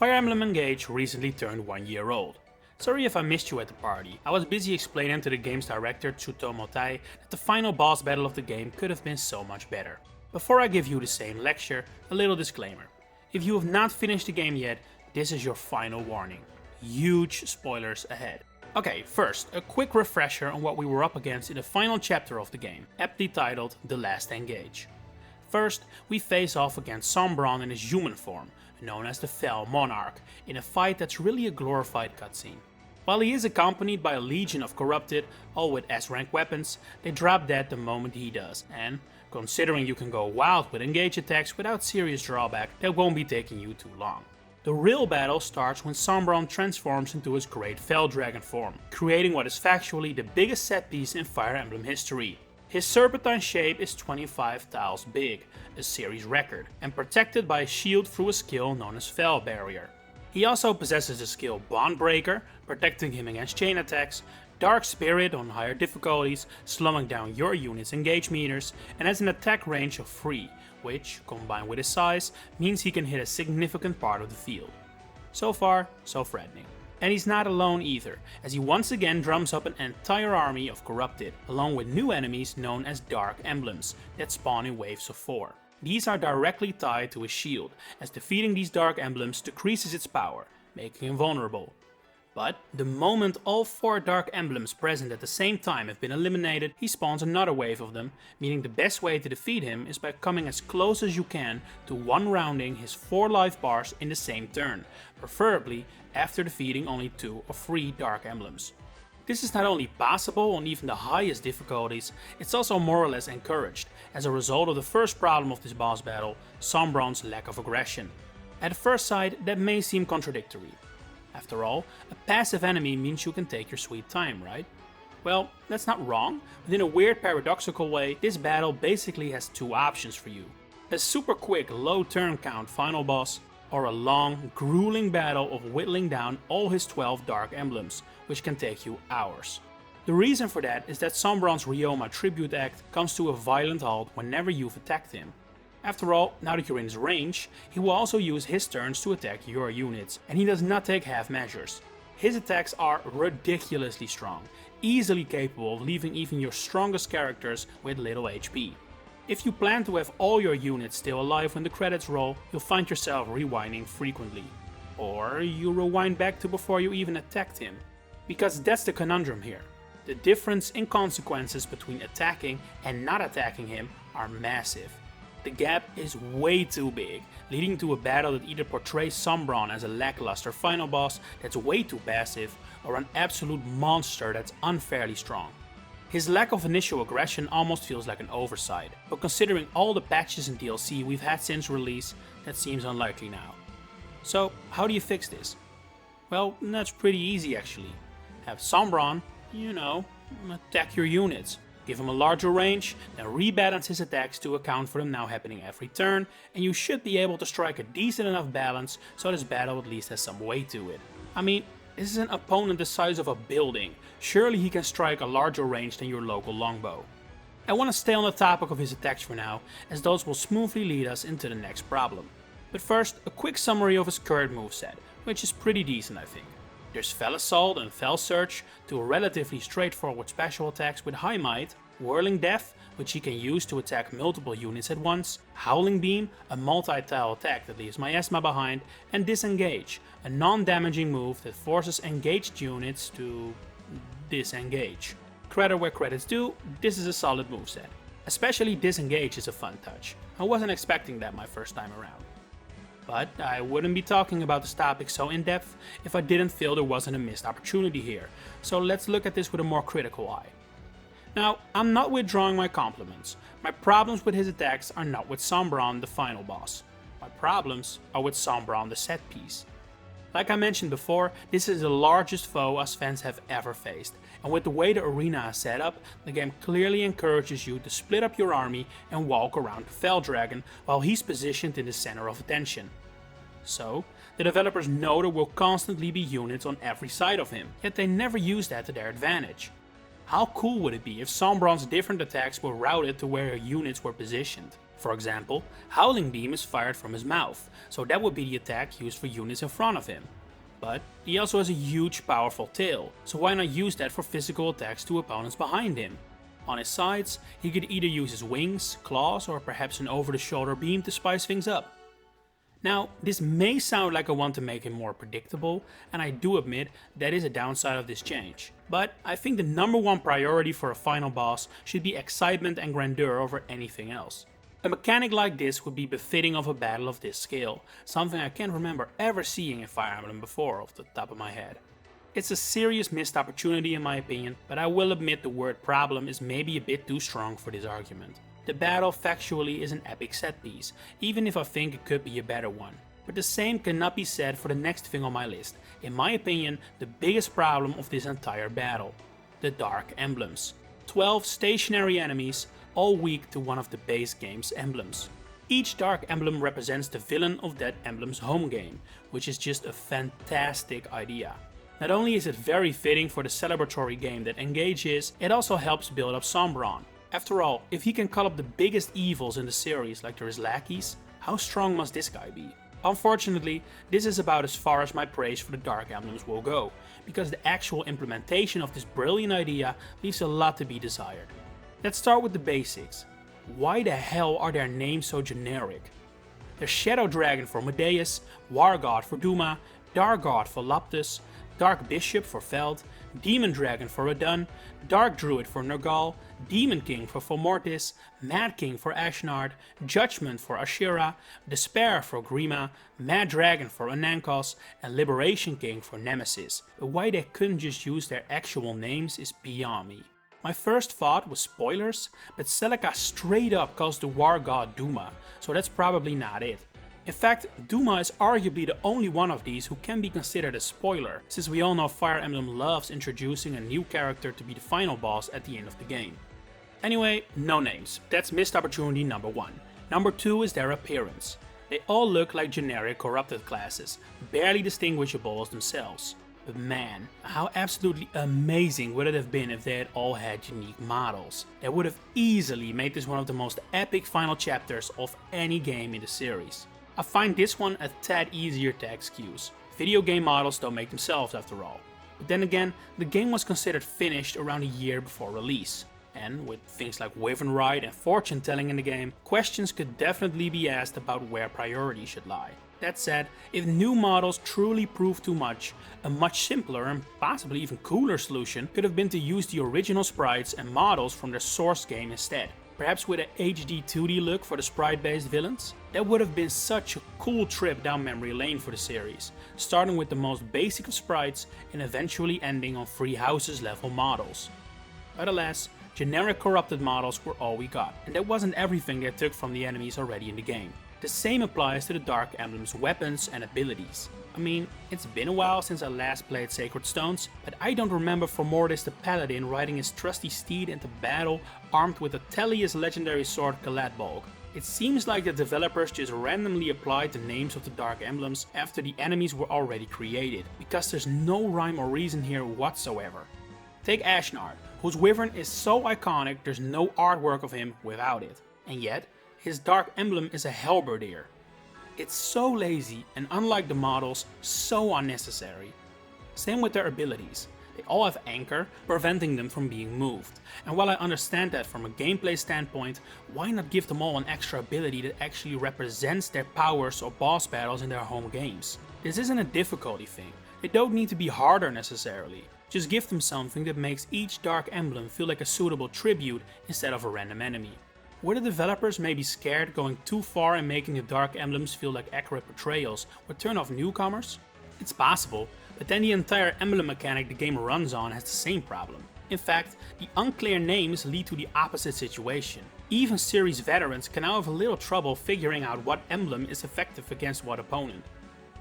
Fire Emblem Engage recently turned 1 year old. Sorry if I missed you at the party, I was busy explaining to the game's director Tsutomu Tai that the final boss battle of the game could have been so much better. Before I give you the same lecture, a little disclaimer. If you have not finished the game yet, this is your final warning. Huge spoilers ahead. Okay, first, a quick refresher on what we were up against in the final chapter of the game, aptly titled The Last Engage. First, we face off against Sombron in his human form, known as the Fell Monarch, in a fight that's really a glorified cutscene. While he is accompanied by a legion of corrupted, all with S-rank weapons, they drop dead the moment he does, and considering you can go wild with engage attacks without serious drawback, that won't be taking you too long. The real battle starts when Sombron transforms into his great Fell Dragon form, creating what is factually the biggest set piece in Fire Emblem history. His serpentine shape is 25 tiles big, a series record, and protected by a shield through a skill known as Fell Barrier. He also possesses the skill Bond Breaker, protecting him against chain attacks, Dark Spirit on higher difficulties, slowing down your unit's engage meters, and has an attack range of 3, which, combined with his size, means he can hit a significant part of the field. So far, so threatening. And he's not alone either, as he once again drums up an entire army of corrupted, along with new enemies known as Dark Emblems, that spawn in waves of 4. These are directly tied to his shield, as defeating these Dark Emblems decreases its power, making him vulnerable. But the moment all 4 Dark Emblems present at the same time have been eliminated, he spawns another wave of them, meaning the best way to defeat him is by coming as close as you can to one-rounding his 4 life bars in the same turn, preferably after defeating only 2 or 3 Dark Emblems. This is not only possible on even the highest difficulties, it's also more or less encouraged, as a result of the first problem of this boss battle, Sombron's lack of aggression. At first sight, that may seem contradictory. After all, a passive enemy means you can take your sweet time, right? Well, that's not wrong, but in a weird paradoxical way, this battle basically has 2 options for you. A super quick low turn count final boss, or a long, grueling battle of whittling down all his 12 Dark Emblems, which can take you hours. The reason for that is that Sombron's Ryoma Tribute Act comes to a violent halt whenever you've attacked him. After all, now that you're in his range, he will also use his turns to attack your units, and he does not take half measures. His attacks are ridiculously strong, easily capable of leaving even your strongest characters with little HP. If you plan to have all your units still alive when the credits roll, you'll find yourself rewinding frequently. Or you rewind back to before you even attacked him. Because that's the conundrum here. The difference in consequences between attacking and not attacking him are massive. The gap is way too big, leading to a battle that either portrays Sombron as a lackluster final boss that's way too passive, or an absolute monster that's unfairly strong. His lack of initial aggression almost feels like an oversight, but considering all the patches and DLC we've had since release, that seems unlikely now. So how do you fix this? Well, that's pretty easy actually. Have Sombron, attack your units. Give him a larger range, then rebalance his attacks to account for them now happening every turn, and you should be able to strike a decent enough balance so this battle at least has some weight to it. I mean, this is an opponent the size of a building, surely he can strike a larger range than your local longbow. I want to stay on the topic of his attacks for now, as those will smoothly lead us into the next problem. But first, a quick summary of his current moveset, which is pretty decent I think. There's Fell Assault and Fell Surge, 2 relatively straightforward special attacks with high might, Whirling Death, which he can use to attack multiple units at once, Howling Beam, a multi-tile attack that leaves Miasma behind, and Disengage, a non-damaging move that forces engaged units to disengage. Credit where credit's due, this is a solid moveset. Especially Disengage is a fun touch. I wasn't expecting that my first time around. But I wouldn't be talking about this topic so in depth if I didn't feel there wasn't a missed opportunity here, so let's look at this with a more critical eye. Now, I'm not withdrawing my compliments. My problems with his attacks are not with Sombron, the final boss. My problems are with Sombron, the set piece. Like I mentioned before, this is the largest foe us fans have ever faced, and with the way the arena is set up, the game clearly encourages you to split up your army and walk around the Fell Dragon while he's positioned in the center of attention. So, the developers know there will constantly be units on every side of him, yet they never use that to their advantage. How cool would it be if Sombron's different attacks were routed to where your units were positioned? For example, Howling Beam is fired from his mouth, so that would be the attack used for units in front of him. But he also has a huge powerful tail, so why not use that for physical attacks to opponents behind him? On his sides, he could either use his wings, claws, or perhaps an over-the-shoulder beam to spice things up. Now, this may sound like I want to make him more predictable, and I do admit that is a downside of this change. But I think the number one priority for a final boss should be excitement and grandeur over anything else. A mechanic like this would be befitting of a battle of this scale, something I can't remember ever seeing in Fire Emblem before off the top of my head. It's a serious missed opportunity in my opinion, but I will admit the word problem is maybe a bit too strong for this argument. The battle factually is an epic set piece, even if I think it could be a better one. But the same cannot be said for the next thing on my list, in my opinion the biggest problem of this entire battle. The Dark Emblems. 12 stationary enemies, all weak to one of the base game's emblems. Each Dark Emblem represents the villain of that emblem's home game, which is just a fantastic idea. Not only is it very fitting for the celebratory game that Engage is, it also helps build up Sombron. After all, if he can call up the biggest evils in the series like there is lackeys, how strong must this guy be? Unfortunately, this is about as far as my praise for the Dark Emblems will go, because the actual implementation of this brilliant idea leaves a lot to be desired. Let's start with the basics. Why the hell are their names so generic? There's Shadow Dragon for Medeus, War God for Duma, Dark God for Laptus, Dark Bishop for Veld, Demon Dragon for Radun, Dark Druid for Nergal, Demon King for Fulmortis, Mad King for Ashnard, Judgment for Ashira, Despair for Grima, Mad Dragon for Anankos, and Liberation King for Nemesis. But why they couldn't just use their actual names is beyond me. My first thought was spoilers, but Celica straight up calls the War God Duma, so that's probably not it. In fact, Duma is arguably the only one of these who can be considered a spoiler, since we all know Fire Emblem loves introducing a new character to be the final boss at the end of the game. Anyway, no names, that's missed opportunity number 1. Number 2 is their appearance. They all look like generic corrupted classes, barely distinguishable as themselves. But man, how absolutely amazing would it have been if they had all had unique models. That would have easily made this one of the most epic final chapters of any game in the series. I find this one a tad easier to excuse. Video game models don't make themselves after all. But then again, the game was considered finished around a year before release. And with things like Wyvern Ride and fortune telling in the game, questions could definitely be asked about where priority should lie. That said, if new models truly prove too much, a much simpler and possibly even cooler solution could have been to use the original sprites and models from their source game instead. Perhaps with an HD 2D look for the sprite-based villains? That would have been such a cool trip down memory lane for the series, starting with the most basic of sprites and eventually ending on Free Houses level models. But alas, generic corrupted models were all we got, and that wasn't everything they took from the enemies already in the game. The same applies to the Dark Emblem's weapons and abilities. I mean, it's been a while since I last played Sacred Stones, but I don't remember Fulmortis the Paladin riding his trusty steed into battle armed with Atelius' legendary sword Galadbolg. It seems like the developers just randomly applied the names of the Dark Emblems after the enemies were already created, because there's no rhyme or reason here whatsoever. Take Ashnard, whose wyvern is so iconic there's no artwork of him without it, and yet his Dark Emblem is a halberdier. It's so lazy and, unlike the models, so unnecessary. Same with their abilities. They all have anchor, preventing them from being moved. And while I understand that from a gameplay standpoint, why not give them all an extra ability that actually represents their powers or boss battles in their home games? This isn't a difficulty thing. They don't need to be harder necessarily. Just give them something that makes each Dark Emblem feel like a suitable tribute instead of a random enemy. Were the developers maybe scared going too far and making the Dark Emblems feel like accurate portrayals would turn off newcomers? It's possible, but then the entire emblem mechanic the game runs on has the same problem. In fact, the unclear names lead to the opposite situation. Even series veterans can now have a little trouble figuring out what emblem is effective against what opponent.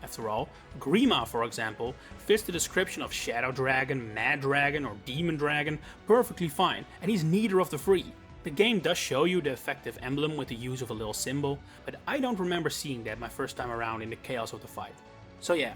After all, Grima, for example, fits the description of Shadow Dragon, Mad Dragon or Demon Dragon perfectly fine, and he's neither of the three. The game does show you the effective emblem with the use of a little symbol, but I don't remember seeing that my first time around in the chaos of the fight. So yeah,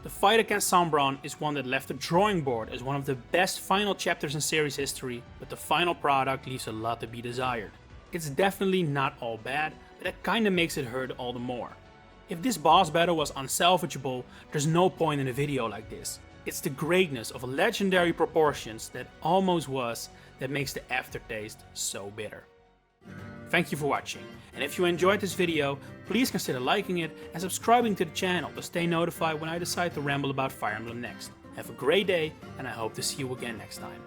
the fight against Sombron is one that left the drawing board as one of the best final chapters in series history, but the final product leaves a lot to be desired. It's definitely not all bad, but that kinda makes it hurt all the more. If this boss battle was unsalvageable, there's no point in a video like this. It's the greatness of legendary proportions that almost was that makes the aftertaste so bitter. Thank you for watching, and if you enjoyed this video, please consider liking it and subscribing to the channel to stay notified when I decide to ramble about Fire Emblem next. Have a great day, and I hope to see you again next time.